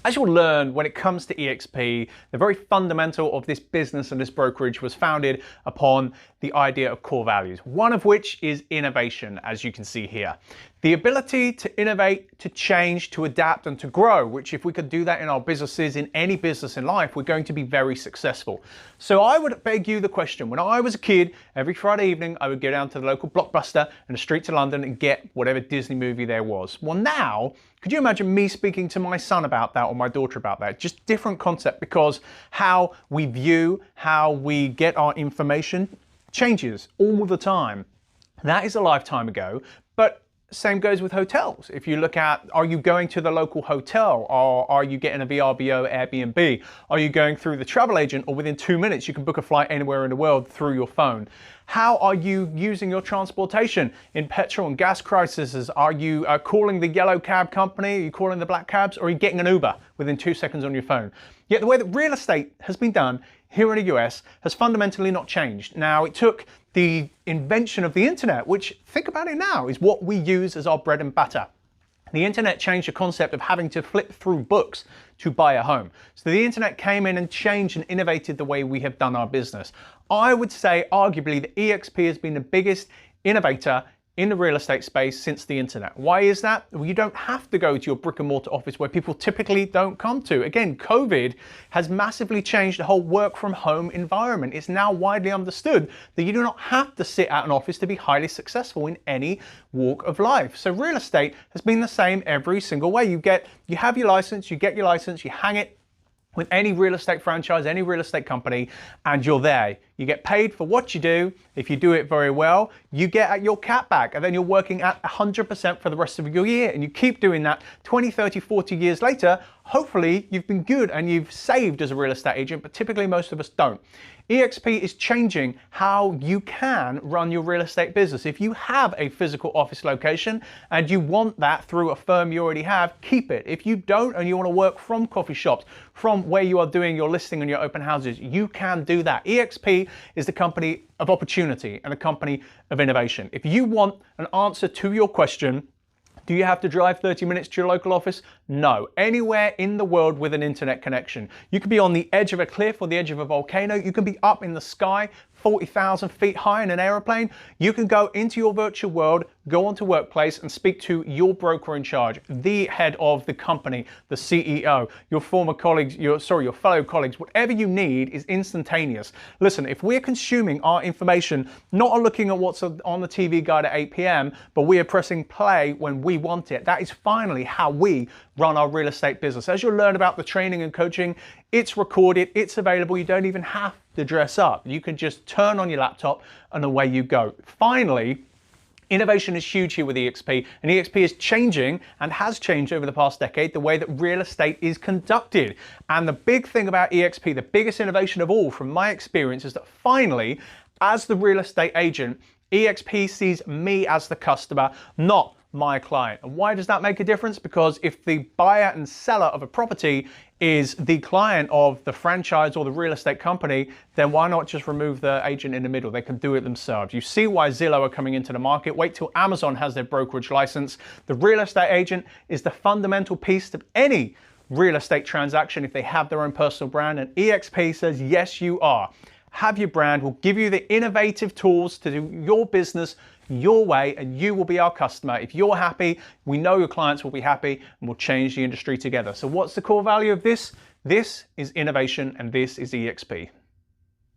As you'll learn, when it comes to eXp, the very fundamental of this business and this brokerage was founded upon the idea of core values, one of which is innovation, as you can see here. The ability to innovate, to change, to adapt, and to grow, which if we could do that in our businesses, in any business in life, we're going to be very successful. So I would beg you the question, when I was a kid, every Friday evening, I would go down to the local Blockbuster in the streets of London and get whatever Disney movie there was. Well, now, could you imagine me speaking to my son about that or my daughter about that? Just different concept, because how we view, how we get our information changes all the time. That is a lifetime ago, but same goes with hotels. If you look at, are you going to the local hotel, or are you getting a VRBO, Airbnb? Are you going through the travel agent, or within 2 minutes you can book a flight anywhere in the world through your phone? How are you using your transportation in petrol and gas crises? Are you calling the yellow cab company? Are you calling the black cabs? Or are you getting an Uber within 2 seconds on your phone? Yet the way that real estate has been done here in the US has fundamentally not changed. Now, it took the invention of the internet, which, think about it now, is what we use as our bread and butter. The internet changed the concept of having to flip through books to buy a home. So the internet came in and changed and innovated the way we have done our business. I would say, arguably, that eXp has been the biggest innovator in the real estate space since the internet. Why is that? Well, you don't have to go to your brick and mortar office where people typically don't come to. Again, COVID has massively changed the whole work from home environment. It's now widely understood that you do not have to sit at an office to be highly successful in any walk of life. So real estate has been the same every single way. You have your license, you get your license, you hang it with any real estate franchise, any real estate company, and you're there. You get paid for what you do. If you do it very well, you get your cap back, and then you're working at 100% for the rest of your year, and you keep doing that 20, 30, 40 years later. Hopefully you've been good and you've saved as a real estate agent, but typically most of us don't. eXp is changing how you can run your real estate business. If you have a physical office location and you want that through a firm you already have, keep it. If you don't and you want to work from coffee shops, from where you are doing your listing and your open houses, you can do that. eXp is the company of opportunity and a company of innovation. If you want an answer to your question, do you have to drive 30 minutes to your local office? No. Anywhere in the world with an internet connection. You could be on the edge of a cliff or the edge of a volcano. You can be up in the sky, 40,000 feet high in an aeroplane. You can go into your virtual world, go onto Workplace and speak to your broker in charge, the head of the company, the CEO, your former colleagues, your fellow colleagues. Whatever you need is instantaneous. Listen, if we're consuming our information, not looking at what's on the TV guide at 8 p.m., but we are pressing play when we want it, that is finally how we run our real estate business. As you'll learn about the training and coaching, it's recorded, it's available. You don't even have to dress up. You can just turn on your laptop and away you go. Finally, innovation is huge here with eXp, and eXp is changing and has changed over the past decade the way that real estate is conducted. And the big thing about eXp, the biggest innovation of all from my experience, is that finally, as the real estate agent, eXp sees me as the customer, not my client. And why does that make a difference? Because if the buyer and seller of a property is the client of the franchise or the real estate company, then why not just remove the agent in the middle? They can do it themselves. You see why Zillow are coming into the market. Wait till Amazon has their brokerage license. The real estate agent is the fundamental piece to any real estate transaction if they have their own personal brand, and eXp says, yes, you are. Have your brand. We'll give you the innovative tools to do your business your way, and you will be our customer. If you're happy, we know your clients will be happy, and we'll change the industry together. So what's the core value of this? This is innovation, and this is eXp.